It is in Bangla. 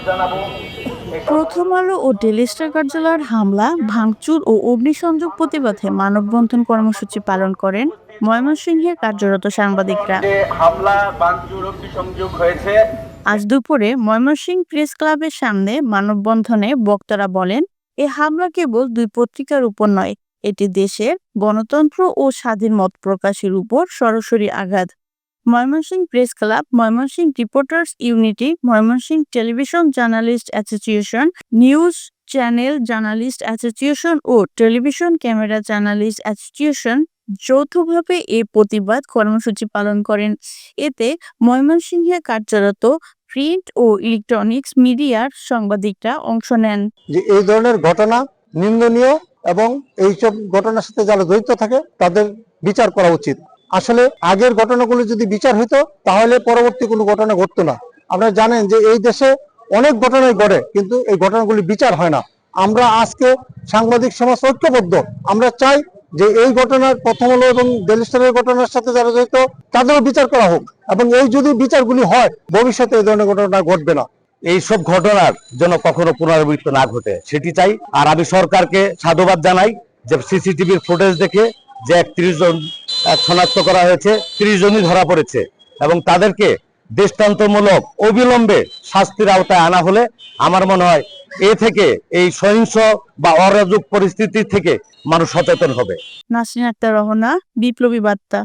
জানাবো। প্রথম আলো ও ডেলি স্টার কার্যালয়ের হামলা, ভাঙচুর ও অগ্নিসংযোগ প্রতিবাদে মানববন্ধন কর্মসূচি পালন করেন ময়মনসিংহে কার্যরত সাংবাদিকরা। যে হামলা ভাঙচুর অগ্নিসংযোগ হয়েছে, আজ দুপুরে ময়মনসিংহ প্রেস ক্লাবের সামনে মানববন্ধনে বক্তারা বলেন, এ হামলা কেবল দুই পত্রিকার উপর নয়, এটি দেশের গণতন্ত্র ও স্বাধীন মত প্রকাশের উপর সরাসরি আঘাত। Mymensingh press club, Mymensingh reporters unity, Mymensingh television journalist association, news channel journalist association ও টেলিভিশন ক্যামেরা জার্নালিস্ট অ্যাসোসিয়েশন যৌথভাবে এই প্রতিবাদ কর্মসূচি পালন করেন। এতে ময়মনসিংহে কার্যরত প্রিন্ট ও ইলেকট্রনিক্স মিডিয়ার সাংবাদিকরা অংশ নেন। যে এই ধরনের ঘটনা নিন্দনীয় এবং এইসব ঘটনার সাথে যারা জড়িত থাকে তাদের বিচার করা উচিত। আসলে আগের ঘটনাগুলো যদি বিচার হতো তাহলে পরবর্তী কোনো ঘটনা ঘটতো না। আপনারা জানেন যে এই দেশে অনেক ঘটনাই ঘটে, কিন্তু এই ঘটনাগুলি বিচার হয় না। আমরা আজকে সাংবাদিক সমাজ ঐক্যবদ্ধ। আমরা চাই যে এই ঘটনার প্রথম আলো এবং ডেইলি স্টারের ঘটনার সাথে যারা জড়িত তাদেরও বিচার করা হোক, এবং এই যদি বিচারগুলি হয় ভবিষ্যতে এই ধরনের ঘটনা ঘটবে না। এইসব ঘটনার যেন কখনো পুনরাবৃত্তি না ঘটে সেটি চাই। আর আমি সরকারকে সাধুবাদ জানাই যে সিসিটিভির ফুটেজ দেখে যে 31 জন শনাক্ত করা হয়েছে, 30 জনই ধরা পড়েছে এবং তাদেরকে দৃষ্টান্তমূলক অবিলম্বে শাস্তির আওতায় আনা হলে আমার মনে হয় এ থেকে এই সহিংস বা অরাজক পরিস্থিতি থেকে মানুষ সচেতন হবে। নাসরিন আক্তার রহনা, বিপ্লবী বার্তা।